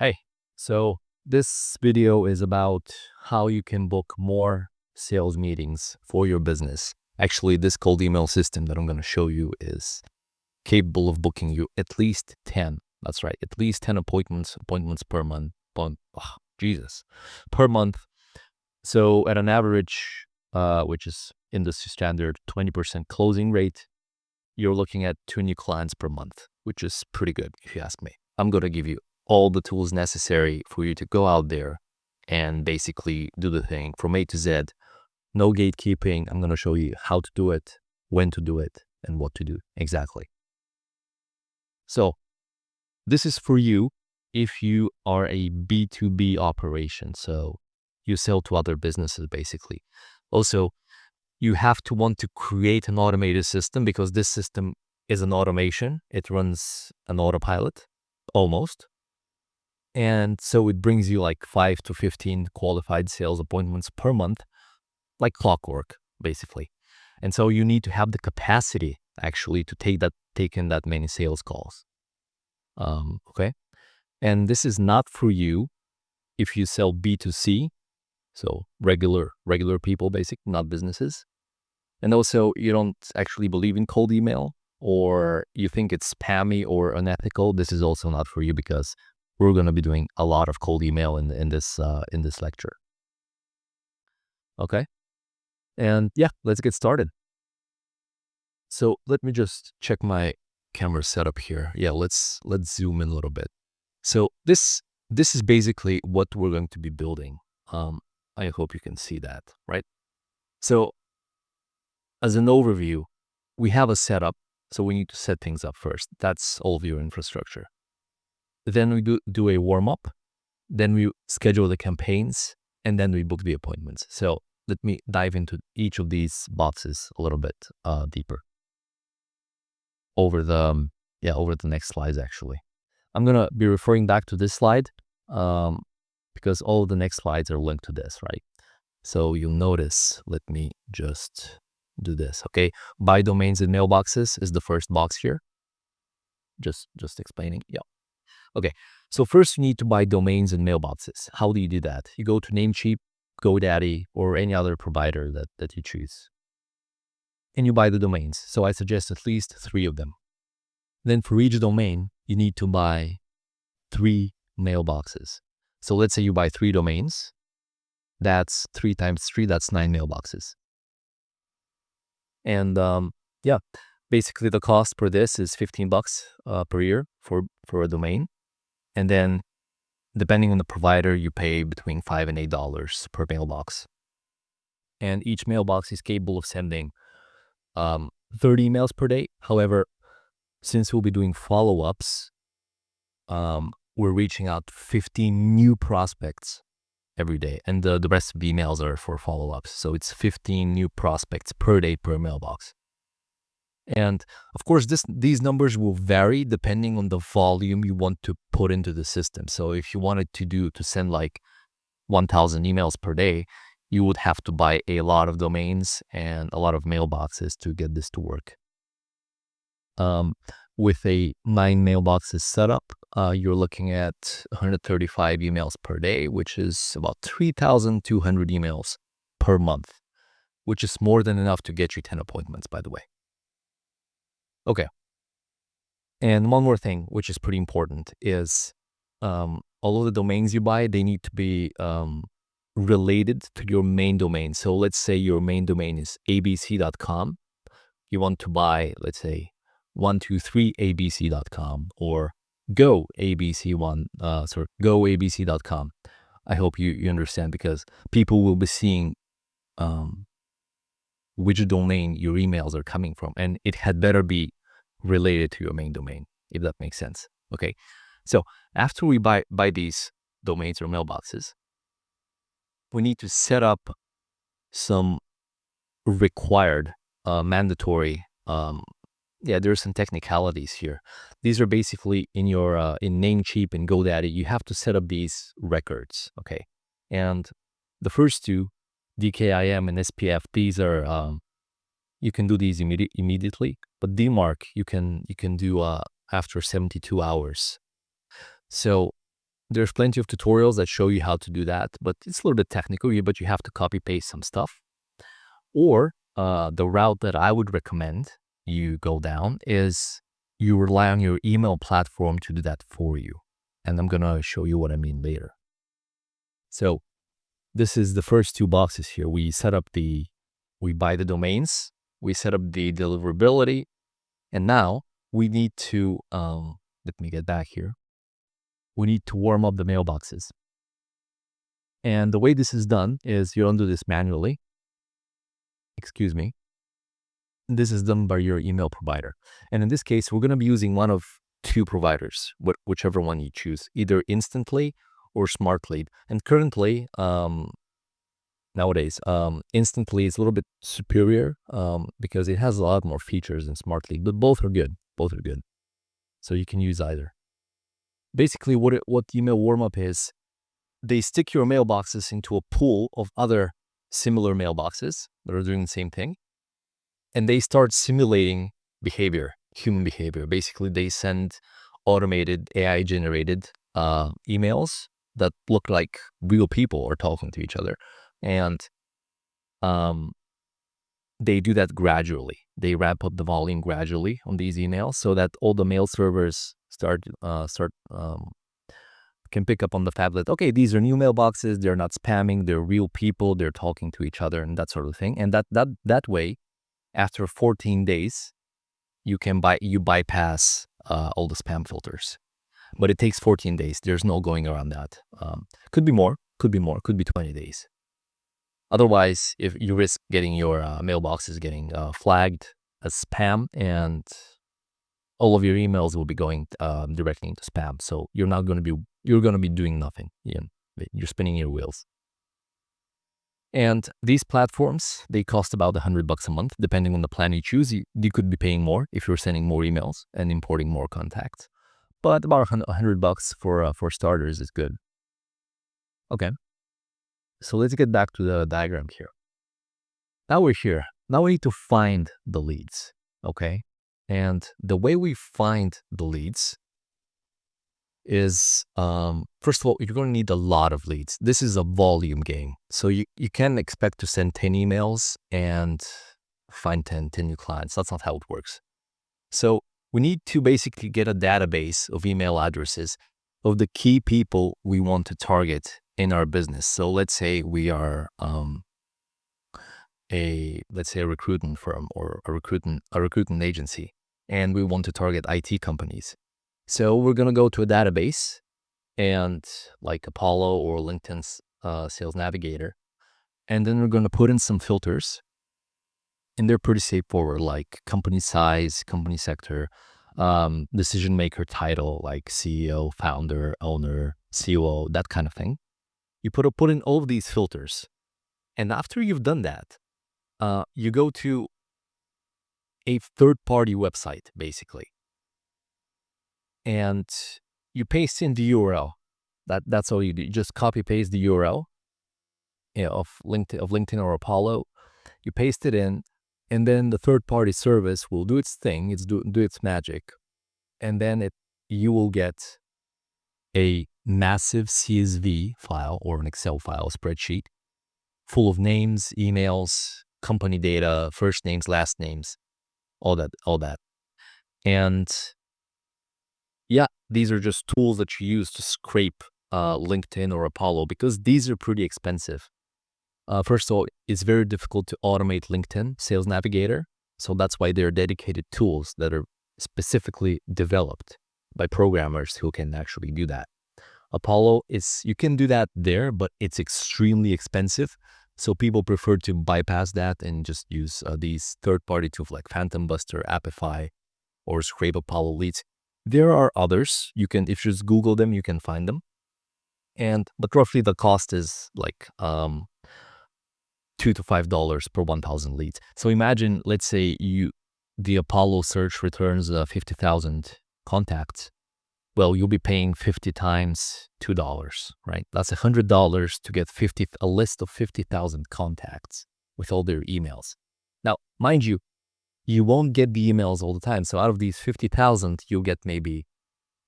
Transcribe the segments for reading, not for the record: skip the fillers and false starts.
Hey, so this video is about how you can book more sales meetings for your business. Actually, this cold email system that I'm going to show you is capable of booking you at least 10. That's right, at least 10 appointments per month. Per month. So at an average, which is industry standard 20% closing rate, you're looking at 2 new clients per month, which is pretty good if you ask me. I'm going to give you all the tools necessary for you to go out there and basically do the thing from A to Z. No gatekeeping. I'm going to show you how to do it, when to do it, and what to do exactly. So this is for you if you are a B2B operation. So you sell to other businesses basically. Also, you have to want to create an automated system because this system is an automation. It runs an autopilot almost. And so it brings you like 5 to 15 qualified sales appointments per month, like clockwork, basically. And so you need to have the capacity actually to take in that many sales calls. Okay. And this is not for you if you sell B2C, so regular people, basically, not businesses. And also you don't actually believe in cold email, or you think it's spammy or unethical. This is also not for you because we're going to be doing a lot of cold email in this lecture. Okay. And yeah, let's get started. So let me just check my camera setup here. Yeah, let's zoom in a little bit. So this is basically what we're going to be building. I hope you can see that, right? So as an overview, we have a setup. So we need to set things up first. That's all of your infrastructure. Then we do a warm-up. Then we schedule the campaigns, and then we book the appointments. So let me dive into each of these boxes a little bit deeper over the next slides. Actually, I'm gonna be referring back to this slide because all of the next slides are linked to this, right? So you'll notice. Let me just do this. Okay, buy domains and mailboxes is the first box here. Just explaining. Yeah. Okay, so first you need to buy domains and mailboxes. How do you do that? You go to Namecheap, GoDaddy, or any other provider that you choose. And you buy the domains. So I suggest at least 3 of them. Then for each domain, you need to buy 3 mailboxes. So let's say you buy 3 domains. That's 3 times 3, that's 9 mailboxes. And yeah, basically the cost for this is $15 per year for a domain. And then depending on the provider, you pay between $5 and $8 per mailbox. And each mailbox is capable of sending 30 emails per day. However, since we'll be doing follow-ups, we're reaching out to 15 new prospects every day. And the rest of the emails are for follow-ups. So it's 15 new prospects per day per mailbox. And of course, these numbers will vary depending on the volume you want to put into the system. So if you wanted to send like 1,000 emails per day, you would have to buy a lot of domains and a lot of mailboxes to get this to work. With a 9 mailboxes setup, you're looking at 135 emails per day, which is about 3,200 emails per month, which is more than enough to get you 10 appointments, by the way. Okay. And one more thing, which is pretty important, is all of the domains you buy, they need to be related to your main domain. So let's say your main domain is abc.com. You want to buy, let's say, 123abc.com or goabc.com. I hope you understand, because people will be seeing which domain your emails are coming from, and it had better be related to your main domain, if that makes sense. Okay, so after we buy these domains or mailboxes, we need to set up some required mandatory there's some technicalities here. These are basically in your in Namecheap and GoDaddy, you have to set up these records. Okay, and the first 2, DKIM and SPF, these are you can do these immediately, but DMARC you can do after 72 hours. So There's plenty of tutorials that show you how to do that, but it's a little bit technical, but you have to copy paste some stuff. Or the route that I would recommend you go down is you rely on your email platform to do that for you. And I'm going to show you what I mean later. So this is the first two boxes here. We buy the domains, we set up the deliverability, and now we need to, let me get back here. We need to warm up the mailboxes. And the way this is done is you don't do this manually. Excuse me. This is done by your email provider. And in this case, we're going to be using one of two providers, whichever one you choose, either Instantly or Smartly. And currently, nowadays, Instantly is a little bit superior because it has a lot more features than Smartly, but both are good. Both are good. So you can use either. Basically, what email warm-up is, they stick your mailboxes into a pool of other similar mailboxes that are doing the same thing, and they start simulating behavior, human behavior. Basically, they send automated AI-generated emails that look like real people are talking to each other, and they do that gradually. They ramp up the volume gradually on these emails so that all the mail servers can pick up on the fact that, okay, these are new mailboxes, they're not spamming, they're real people, they're talking to each other and that sort of thing. And that way, after 14 days, you bypass all the spam filters. But it takes 14 days. There's no going around that. Could be more, could be 20 days. Otherwise, if you risk getting your mailboxes getting flagged as spam, and all of your emails will be going directly into spam. So you're going to be doing nothing. You're spinning your wheels. And these platforms, they cost about $100 a month, depending on the plan you choose. You could be paying more if you're sending more emails and importing more contacts. But about $100 for starters is good. Okay. So let's get back to the diagram here. Now we're here. Now we need to find the leads. Okay. And the way we find the leads is, first of all, you're going to need a lot of leads. This is a volume game. So you can't expect to send 10 emails and find 10 new clients. That's not how it works. So we need to basically get a database of email addresses of the key people we want to target in our business. So let's say we are a recruitment firm or a recruitment agency, and we want to target IT companies. So we're going to go to a database, and like Apollo or LinkedIn's Sales Navigator, and then we're going to put in some filters, and they're pretty straightforward, like company size, company sector, decision maker title, like CEO, founder, owner, COO, that kind of thing. You put in all of these filters, and after you've done that, you go to a third-party website, basically, and you paste in the URL. That's all you do. You just copy paste the URL of LinkedIn or Apollo. You paste it in, and then the third-party service will do its thing. Do its magic, and then you will get a massive CSV file or an Excel file, spreadsheet, full of names, emails, company data, first names, last names, all that. And yeah, these are just tools that you use to scrape LinkedIn or Apollo, because these are pretty expensive. First of all, it's very difficult to automate LinkedIn Sales Navigator. So that's why there are dedicated tools that are specifically developed by programmers who can actually do that. Apollo you can do that there, but it's extremely expensive. So people prefer to bypass that and just use these third-party tools like Phantom Buster, Appify, or Scrape Apollo leads. There are others. If you just Google them, you can find them. But roughly the cost is like $2 to $5 per 1,000 leads. So imagine, let's say the Apollo search returns 50,000 contacts. Well, you'll be paying 50 times $2, right? That's $100 to get a list of 50,000 contacts with all their emails. Now, mind you, you won't get the emails all the time. So out of these 50,000, you'll get maybe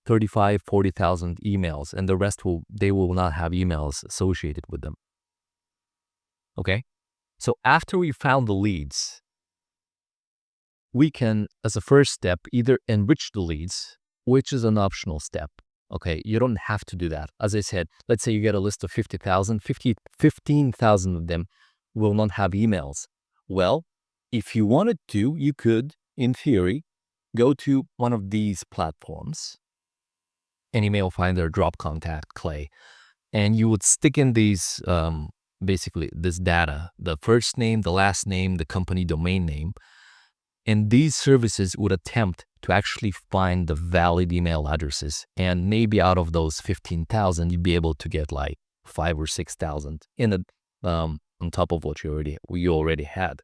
40,000 emails, and the rest they will not have emails associated with them. Okay? So after we found the leads, we can, as a first step, either enrich the leads, which is an optional step. Okay, you don't have to do that. As I said, let's say you get a list of 15,000 of them will not have emails. Well, if you wanted to, you could, in theory, go to one of these platforms, an email finder, drop contact, Clay, and you would stick in these, basically this data, the first name, the last name, the company domain name, and these services would attempt to actually find the valid email addresses. And maybe out of those 15,000, you'd be able to get like 5,000 or 6,000 on top of what you already had.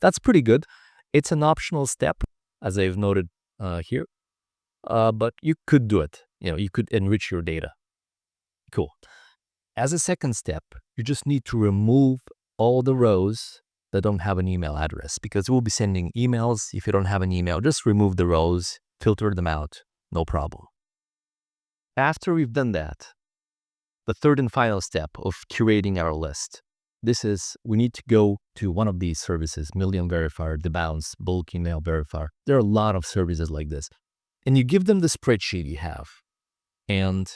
That's pretty good. It's an optional step, as I've noted here, but you could do it. You could enrich your data. Cool. As a second step, you just need to remove all the rows that don't have an email address, because we'll be sending emails. If you don't have an email, just remove the rows, filter them out, no problem. After we've done that, the third and final step of curating our list, we need to go to one of these services, Million Verifier, The Bounce, Bulk Email Verifier. There are a lot of services like this. And you give them the spreadsheet you have. And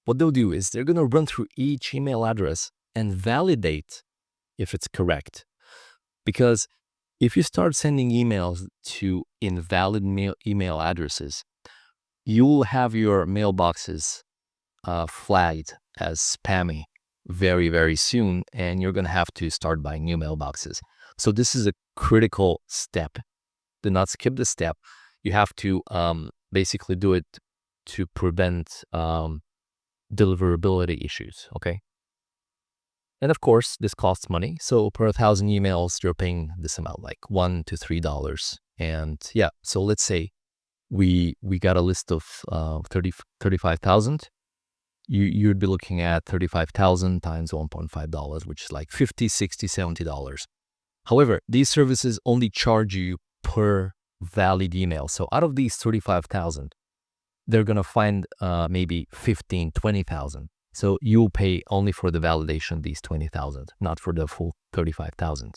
what they'll do is they're going to run through each email address and validate if it's correct. Because if you start sending emails to invalid email addresses, you'll have your mailboxes flagged as spammy very, very soon, and you're going to have to start buying new mailboxes. So this is a critical step. Do not skip this step. You have to basically do it to prevent deliverability issues, okay? And of course, this costs money. So per 1,000 emails, you're paying this amount, like $1 to $3. And yeah, so let's say we got a list of 35,000. You'd be looking at 35,000 times $1.5, which is like $50, $60, $70. However, these services only charge you per valid email. So out of these 35,000, they're going to find maybe 15, 20,000. So you'll pay only for the validation, these 20,000, not for the full 35,000.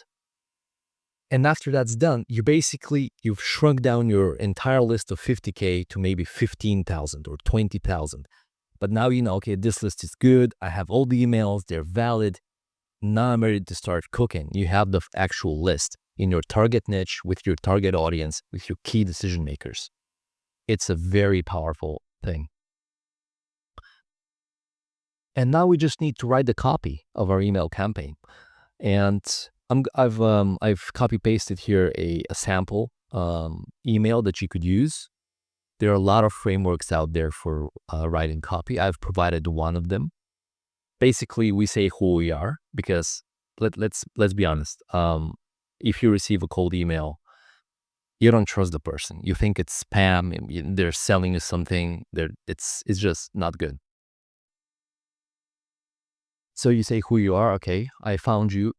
And after that's done, you've shrunk down your entire list of 50K to maybe 15,000 or 20,000. But now you know, okay, this list is good. I have all the emails. They're valid. Now I'm ready to start cooking. You have the actual list in your target niche, with your target audience, with your key decision makers. It's a very powerful thing. And now we just need to write the copy of our email campaign. And I've copy pasted here a sample email that you could use. There are a lot of frameworks out there for writing copy. I've provided one of them. Basically, we say who we are, because let's be honest. If you receive a cold email, you don't trust the person. You think it's spam. They're selling you something. It's just not good. So you say who you are. Okay, I found you.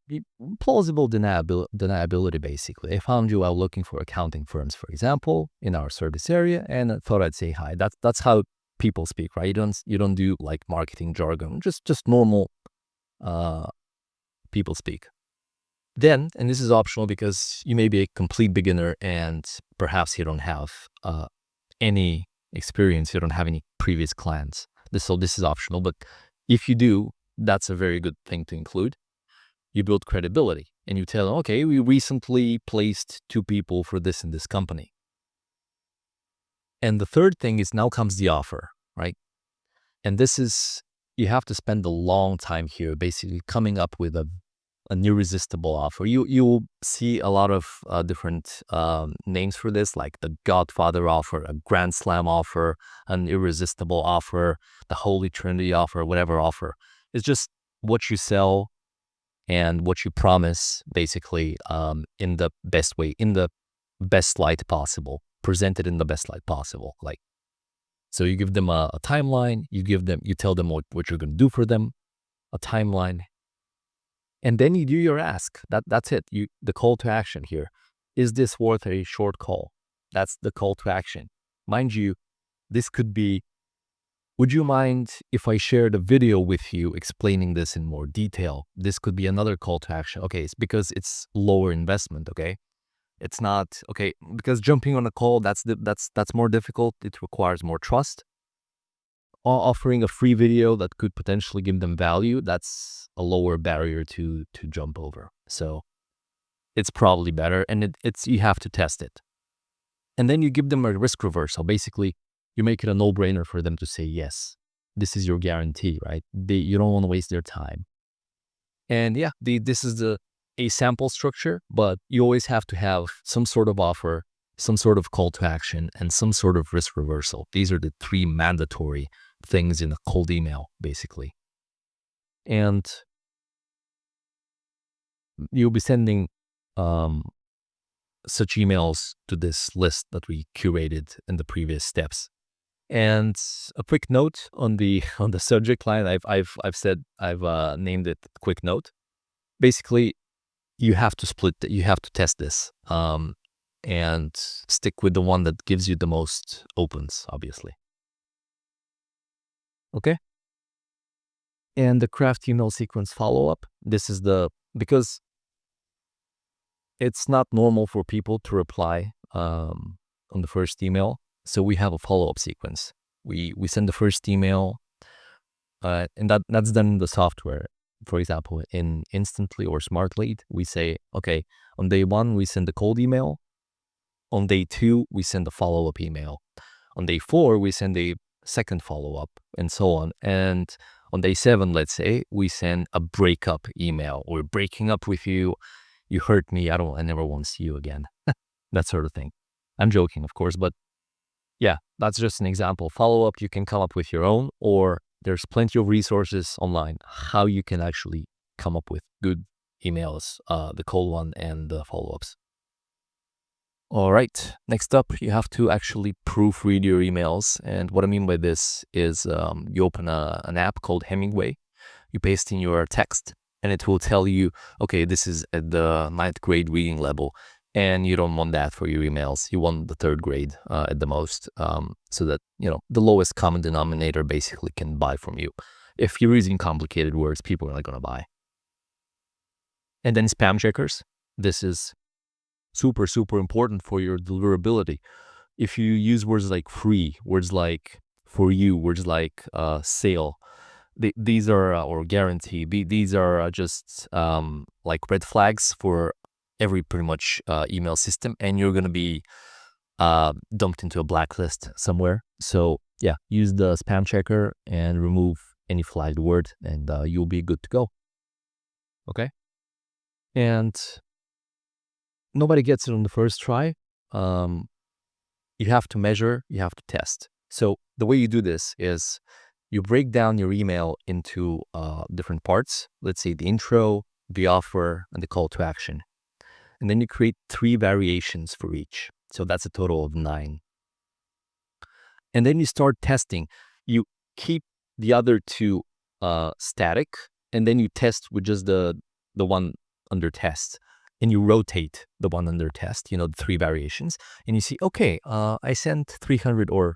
Plausible deniability, basically. I found you while looking for accounting firms, for example, in our service area, and I thought I'd say hi. That's how people speak, right? You don't do like marketing jargon. Just normal people speak. Then, and this is optional because you may be a complete beginner and perhaps you don't have any experience. You don't have any previous clients. So this is optional, but if you do, that's a very good thing to include. You build credibility and you tell them, okay, we recently placed 2 people for this in this company. And the third thing is, now comes the offer, right? And this is, you have to spend a long time here, basically coming up with an irresistible offer. You'll see a lot of different names for this, like the Godfather offer, a Grand Slam offer, an irresistible offer, the Holy Trinity offer, whatever offer. It's just what you sell and what you promise, basically, in the best way, in the best light possible, presented in the best light possible. Like, so you give them a timeline, you tell them what you're going to do for them, a timeline, and then you do your ask. That's it. The call to action here. Is this worth a short call? That's the call to action. Mind you, This could be, would you mind if I shared a video with you explaining this in more detail? This could be another call to action. Okay, it's because it's lower investment, okay? It's not, okay, because jumping on a call, that's more difficult. It requires more trust. Offering a free video that could potentially give them value, that's a lower barrier to jump over. So it's probably better, and it's you have to test it. And then you give them a risk reversal. Basically, you make it a no-brainer for them to say yes. This is your guarantee, right? You don't want to waste their time. And yeah, this is a sample structure, but you always have to have some sort of offer, some sort of call to action, and some sort of risk reversal. These are the 3 mandatory things in a cold email, basically. And you'll be sending such emails to this list that we curated in the previous steps. And a quick note on the subject line, I've named it quick note. Basically, you have to test this and stick with the one that gives you the most opens, obviously. Okay. And the craft email sequence follow-up. This is because it's not normal for people to reply on the first email. So we have a follow-up sequence. We send the first email, and that's done in the software. For example, in Instantly or Smart Lead, we say, okay, on day 1, we send the cold email. On day 2, we send a follow-up email. On day 4, we send a second follow-up, and so on. And on day 7, let's say, we send a breakup email. We're breaking up with you. You hurt me. I never want to see you again. That sort of thing. I'm joking, of course, but yeah, that's just an example. Follow-up, you can come up with your own, or there's plenty of resources online how you can actually come up with good emails, the cold one and the follow-ups. All right, next up, you have to actually proofread your emails. And what I mean by this is you open an app called Hemingway, you paste in your text, and it will tell you, okay, this is at the 9th grade reading level. And you don't want that for your emails. You want the 3rd grade at the most, so that, the lowest common denominator basically can buy from you. If you're using complicated words, people are not going to buy. And then spam checkers. This is super, super important for your deliverability. If you use words like free, words like for you, words like sale, these are, or guarantee, these are just like red flags for every pretty much email system, and you're going to be dumped into a blacklist somewhere. So yeah, use the spam checker and remove any flagged word, and you'll be good to go. Okay. And nobody gets it on the first try. You have to measure, you have to test. So the way you do this is you break down your email into different parts. Let's say the intro, the offer, and the call to action. And then you create 3 variations for each. So that's a total of 9. And then you start testing. You keep the other 2 static, and then you test with just the one under test. And you rotate the one under test, the 3 variations. And you see, okay, I sent 300 or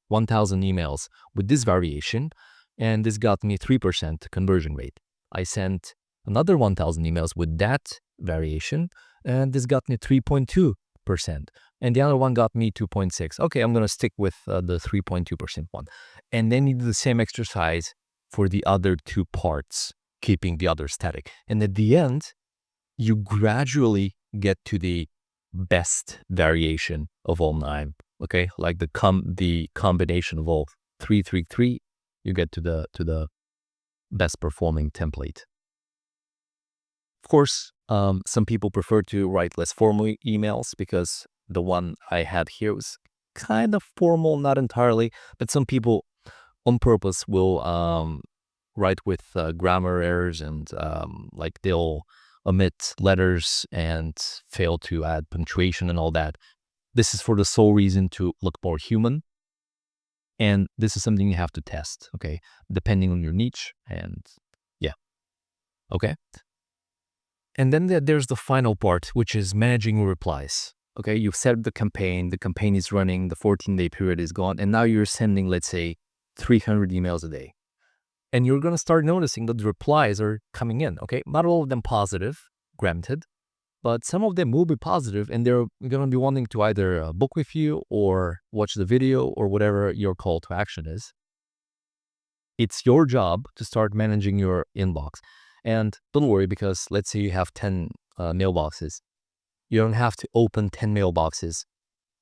1,000 emails with this variation, and this got me 3% conversion rate. I sent another 1,000 emails with that variation, and this got me 3.2%. And the other one got me 2.6. Okay, I'm going to stick with the 3.2% one. And then you do the same exercise for the other 2 parts, keeping the other static. And at the end, you gradually get to the best variation of all 9. Okay, like the combination of all 3, you get to the best performing template. Of course, some people prefer to write less formal emails, because the one I had here was kind of formal, not entirely, but some people on purpose will write with grammar errors, and like they'll omit letters and fail to add punctuation and all that. This is for the sole reason to look more human. And this is something you have to test, okay, depending on your niche. And yeah, okay. And then there's the final part, which is managing replies. Okay, you've set the campaign is running, the 14-day period is gone, and now you're sending, let's say, 300 emails a day. And you're going to start noticing that the replies are coming in, okay? Not all of them positive, granted, but some of them will be positive, and they're going to be wanting to either book with you or watch the video or whatever your call to action is. It's your job to start managing your inbox. And don't worry, because let's say you have 10 mailboxes. You don't have to open 10 mailboxes.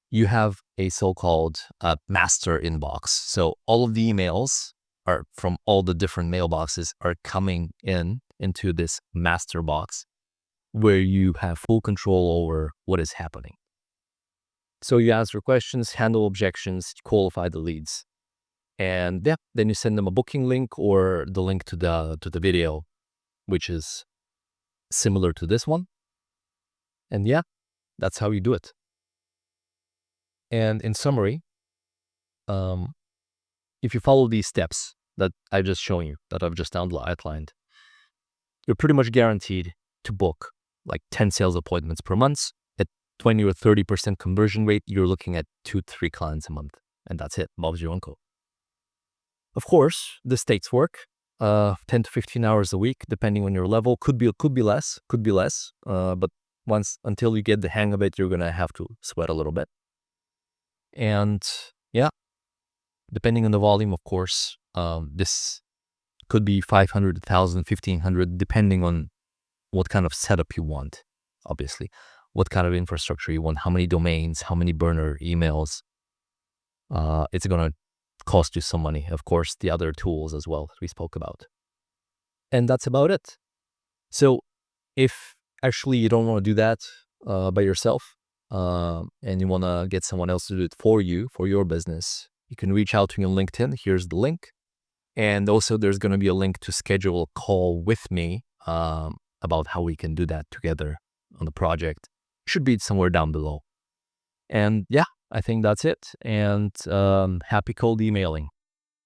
You have a so-called master inbox. So all of the emails are from all the different mailboxes are coming into this master box where you have full control over what is happening. So you answer questions, handle objections, qualify the leads. And yeah, then you send them a booking link or the link to the video, which is similar to this one. And yeah, that's how you do it. And in summary, if you follow these steps that I've just shown you, that I've just outlined, you're pretty much guaranteed to book like 10 sales appointments per month. At 20 or 30% conversion rate, you're looking at 2-3 clients a month. And that's it. Bob's your uncle. Of course, this takes work. 10 to 15 hours a week, depending on your level. Could be less. But until you get the hang of it, you're going to have to sweat a little bit. And yeah, depending on the volume, of course, this could be 500, 1,000, 1,500, depending on what kind of setup you want, obviously. What kind of infrastructure you want, how many domains, how many burner emails. It's going to cost you some money. Of course, the other tools as well that we spoke about. And that's about it. So if actually you don't want to do that by yourself and you want to get someone else to do it for you, for your business, you can reach out to me on LinkedIn. Here's the link. And also there's going to be a link to schedule a call with me about how we can do that together on the project. Should be somewhere down below. And yeah, I think that's it. And happy cold emailing.